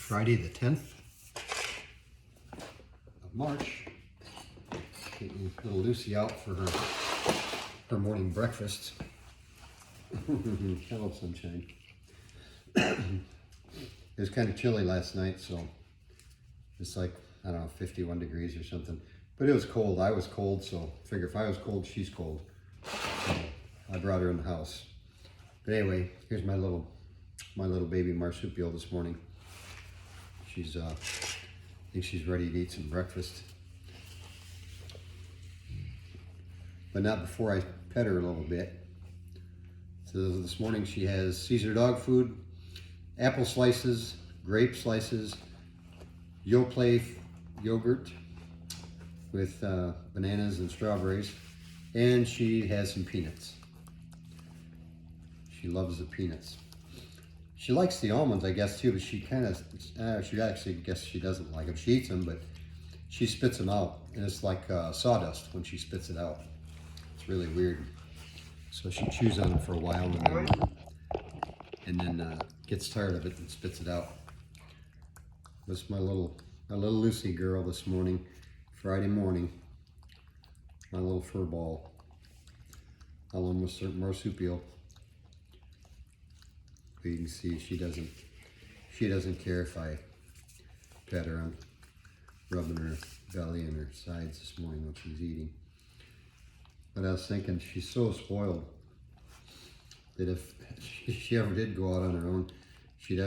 Friday the 10th of March. Getting little Lucy out for her morning breakfast. Hello, sunshine. It was kind of chilly last night, so it's like, I don't know, 51 degrees or something. But it was cold. I was cold, so I figure if I was cold, she's cold. So I brought her in the house. But anyway, here's my little baby marsupial this morning. She's I think she's ready to eat some breakfast. But not before I pet her a little bit. So this morning she has Caesar dog food, apple slices, grape slices, Yoplait yogurt with bananas and strawberries, and she has some peanuts. She loves the peanuts. She likes the almonds, I guess, too, but she kind of, she actually guess she doesn't like them. She eats them, but she spits them out, and it's like sawdust when she spits it out. It's really weird. So she chews on them for a while, and then gets tired of it and spits it out. That's my little Lucy girl this morning, Friday morning. My little fur ball. My little marsupial. But you can see she doesn't care if I pet her. I'm rubbing her belly and her sides this morning when she's eating. But I was thinking, she's so spoiled that if she ever did go out on her own, I'd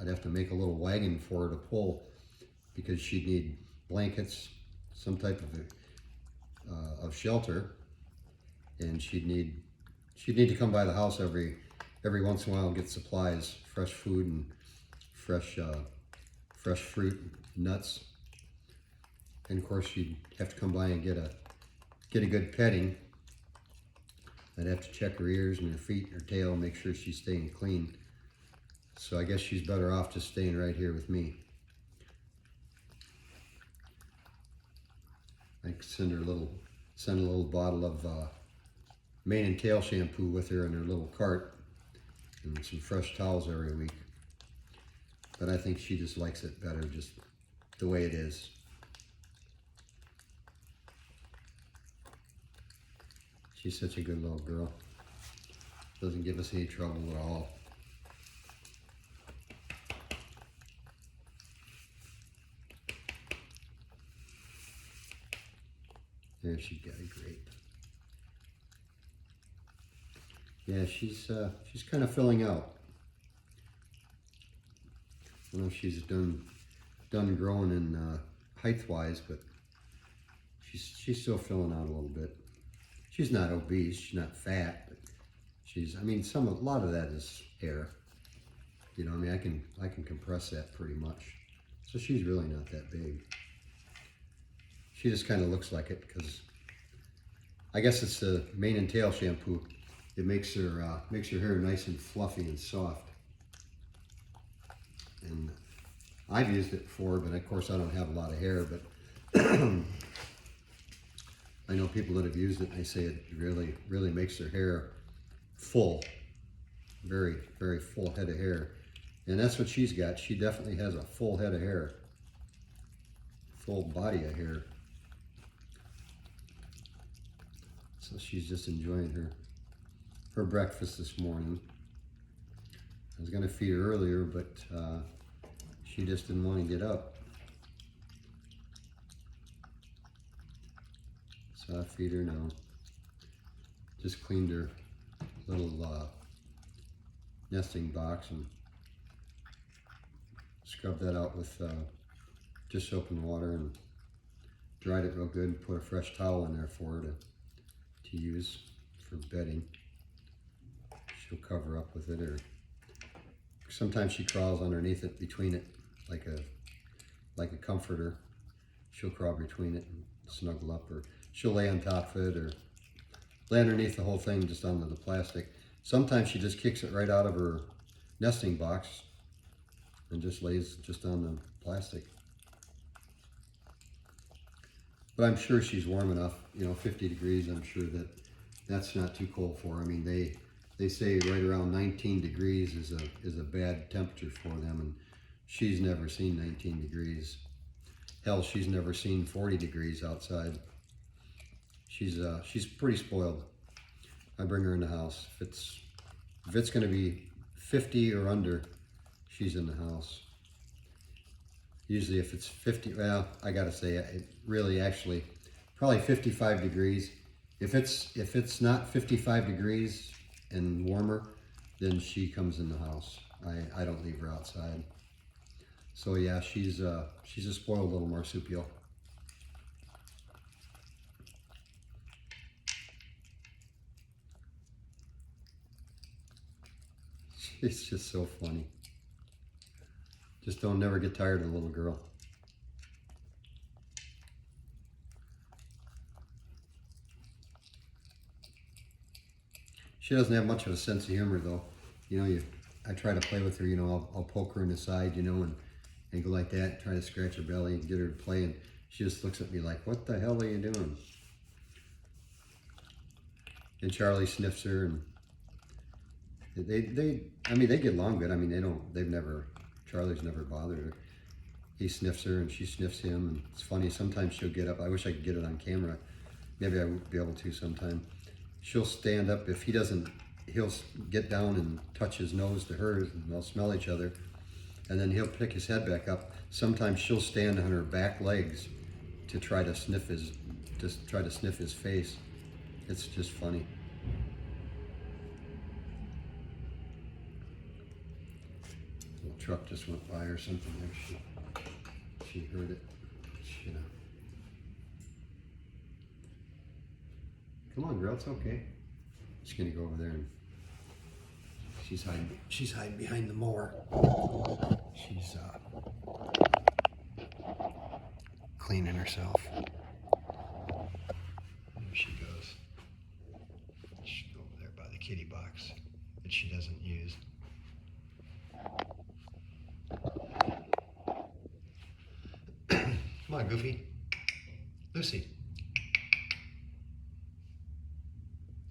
have to make a little wagon for her to pull, because she'd need blankets, some type of shelter, and she'd need to come by the house every once in a while and get supplies, fresh food and fresh fruit, nuts, and of course she'd have to come by and get a good petting. I'd have to check her ears and her feet and her tail, make sure she's staying clean. So I guess she's better off just staying right here with me. I could send a little bottle of mane and tail shampoo with her in her little cart, and some fresh towels every week. But I think she just likes it better just the way it is. She's such a good little girl. Doesn't give us any trouble at all. There, she got a grape. Yeah, she's kind of filling out. I don't know if she's done growing in height-wise, but she's still filling out a little bit. She's not obese, she's not fat, but a lot of that is hair. You know, I mean, I can compress that pretty much. So she's really not that big. She just kind of looks like it because I guess it's the mane and tail shampoo. It makes her hair nice and fluffy and soft. And I've used it before, but of course I don't have a lot of hair, but I know people that have used it and they say it really, really makes their hair full. Very, very full head of hair. And that's what she's got. She definitely has a full head of hair. Full body of hair. So she's just enjoying her breakfast this morning. I was going to feed her earlier, but she just didn't want to get up. So I feed her now. Just cleaned her little nesting box and scrubbed that out with just soap and water and dried it real good and put a fresh towel in there for her to use for bedding. She'll cover up with it, or sometimes she crawls underneath it, between it, like a comforter. She'll crawl between it and snuggle up, or she'll lay on top of it, or lay underneath the whole thing just under the plastic. Sometimes she just kicks it right out of her nesting box and just lays just on the plastic. But I'm sure she's warm enough, 50 degrees, I'm sure that's not too cold for her. I mean, they say right around 19 degrees is a bad temperature for them, and She's never seen 19 degrees. Hell, she's never seen 40 degrees outside. She's pretty spoiled. I bring her in the house. If it's gonna be 50 or under, she's in the house. Usually if it's 50, well, I gotta say, it really actually, probably 55 degrees. If it's not 55 degrees and warmer, then she comes in the house. I don't leave her outside. So yeah, she's a spoiled little marsupial. It's just so funny. Just don't never get tired of the little girl. She doesn't have much of a sense of humor though. You know, I try to play with her, you know, I'll poke her in the side, you know, and go like that, try to scratch her belly and get her to play, and she just looks at me like, what the hell are you doing? And Charlie sniffs her, and I mean, they get along good. I mean, Charlie's never bothered her. He sniffs her and she sniffs him, and it's funny, sometimes she'll get up. I wish I could get it on camera. Maybe I would be able to sometime. She'll stand up. If he doesn't, he'll get down and touch his nose to hers, and they'll smell each other. And then he'll pick his head back up. Sometimes she'll stand on her back legs to try to sniff his face. It's just funny. A little truck just went by or something there. She heard it. Come on, girl, it's okay. She's gonna go over there and she's hiding behind the mower. She's cleaning herself. There she goes. She'll go over there by the kitty box that she doesn't use. Come on, Goofy. Lucy.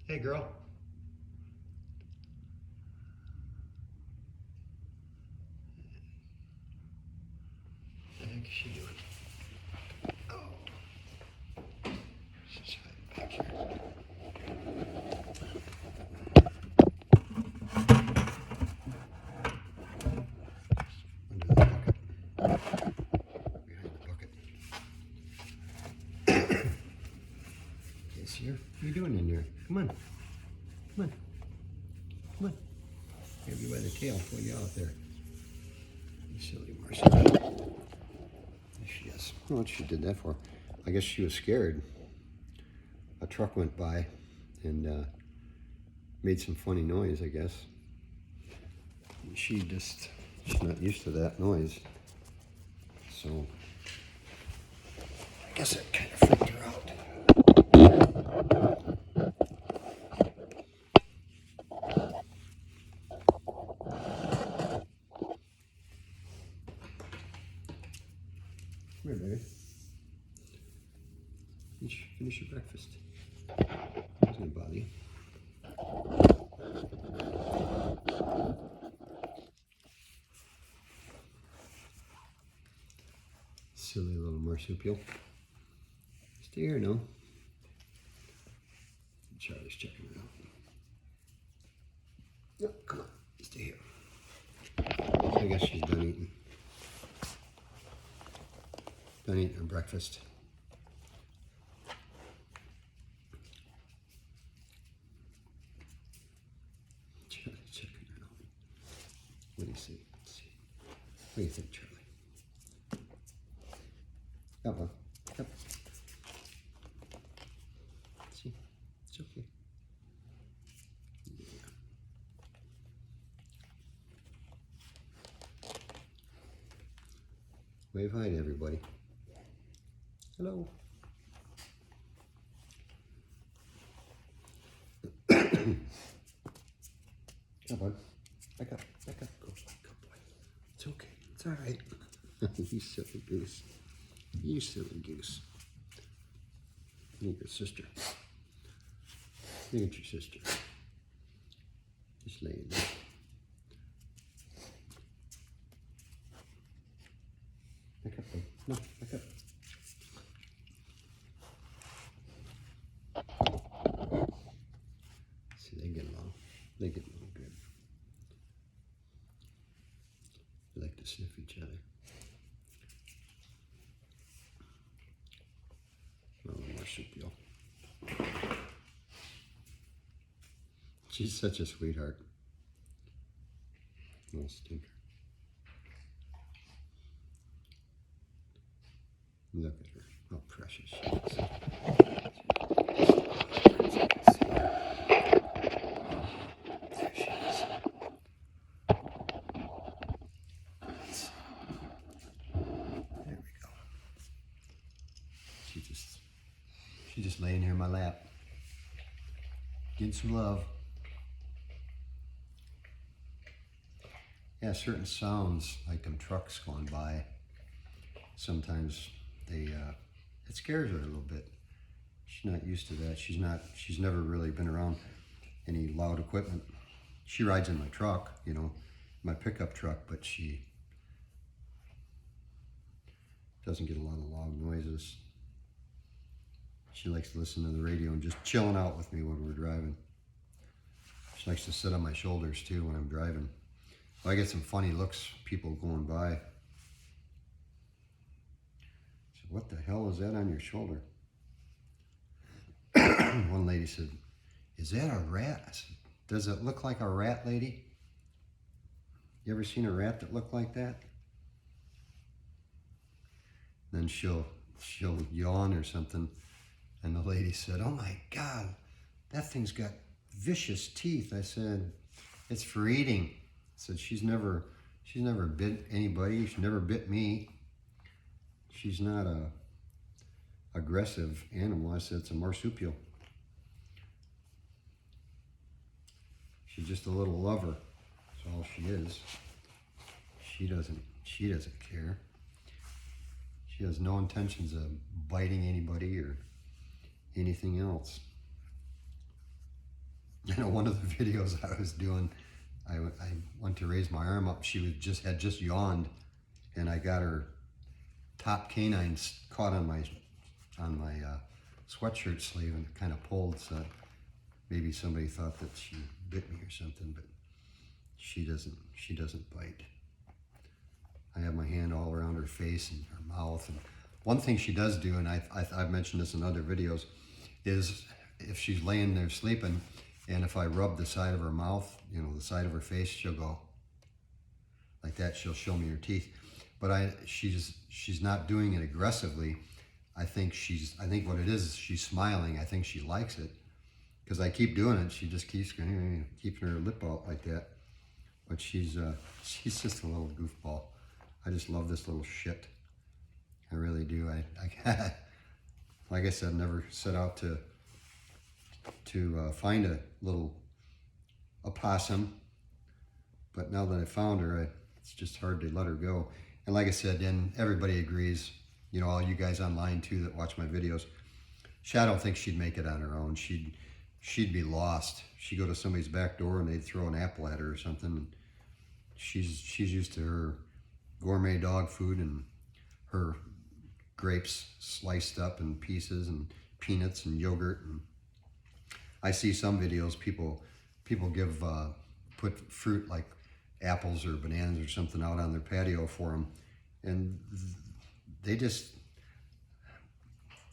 Hey, girl. What the heck is she doing? Oh. She's hiding back here. Under the bucket. Behind the bucket. Okay, see her? What are you doing in there? Come on. Come on. Come on. Grab you by the tail, pull you out there. You silly marsupial. There she is. I don't know what she did that for. I guess she was scared. A truck went by and made some funny noise, I guess. And she's not used to that noise. So I guess it kind of freaked her out. Come here, baby. Finish your breakfast. It's gonna bother you. Silly little marsupial. Stay here now. Charlie's checking it out. Yep, come on, stay here. I guess she's done eating. Done eating her breakfast. Charlie's checking her out. What do you see? Let's see. What do you think, Charlie? Come on. Come. See? It's okay. Yeah. Wave hi to everybody. Hello. Come on. Back up. Back up. Go, good boy. It's okay. It's all right. You silly goose. You silly goose. Look at your sister. Look at your sister. Just laying there. Back up, babe. No, back up. See, they get along. They get along good. They like to sniff each other. A little marsupial. She's such a sweetheart. Little stinker. Look at her. How precious she is. There she is. There we go. She's just laying here in my lap. Getting some love. Yeah, certain sounds, like them trucks going by, sometimes it scares her a little bit. She's not used to that. She's never really been around any loud equipment. She rides in my truck, you know, my pickup truck, but she doesn't get a lot of loud noises. She likes to listen to the radio and just chilling out with me when we're driving. She likes to sit on my shoulders too when I'm driving. I get some funny looks, people going by. So what the hell is that on your shoulder? One lady said, "Is that a rat?" I said, "Does it look like a rat, lady? You ever seen a rat that looked like that?" Then she'll yawn or something, and the lady said, "Oh my God, that thing's got vicious teeth." I said, "It's for eating." I said, she's never bit anybody. She's never bit me. She's not a aggressive animal. I said, it's a marsupial. She's just a little lover. That's all she is. She doesn't care. She has no intentions of biting anybody or anything else. You know, one of the videos I was doing, I went to raise my arm up. She had just yawned, and I got her top canines caught on my sweatshirt sleeve and kind of pulled. So maybe somebody thought that she bit me or something, but she doesn't bite. I have my hand all around her face and her mouth. And one thing she does do, and I've mentioned this in other videos, is if she's laying there sleeping, and if I rub the side of her mouth, you know, the side of her face, she'll go like that. She'll show me her teeth, but she's not doing it aggressively. I think what it is she's smiling. I think she likes it because I keep doing it. She just keeps keeping her lip out like that. But she's just a little goofball. I just love this little shit. I really do. I like I said, never set out to find a little opossum, but now that I found her, it's just hard to let her go. And like I said, and everybody agrees, you know, all you guys online too that watch my videos, I don't think she'd make it on her own. She'd be lost. She'd go to somebody's back door and they'd throw an apple at her or something. She's used to her gourmet dog food and her grapes sliced up in pieces and peanuts and yogurt. And I see some videos people put fruit like apples or bananas or something out on their patio for them, and they just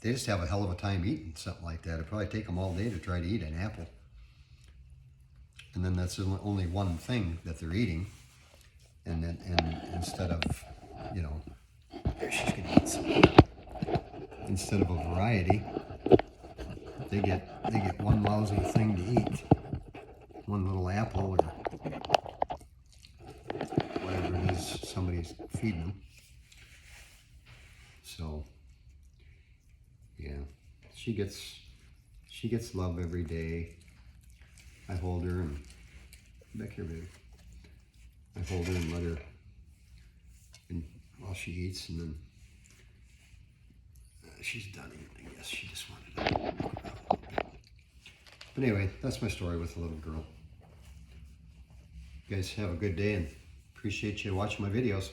have a hell of a time eating something like that. It'd probably take them all day to try to eat an apple, and then that's only one thing that they're eating, and instead of, you know, there she's gonna eat some. Instead of a variety, they get one lousy thing to eat, one little apple or whatever it is somebody's feeding them. So yeah, she gets love every day. I hold her and back here, baby. I hold her and let her, and while she eats, and then she's done eating. I guess she just wanted to walk around a little bit. But anyway, that's my story with the little girl. You guys have a good day and appreciate you watching my videos.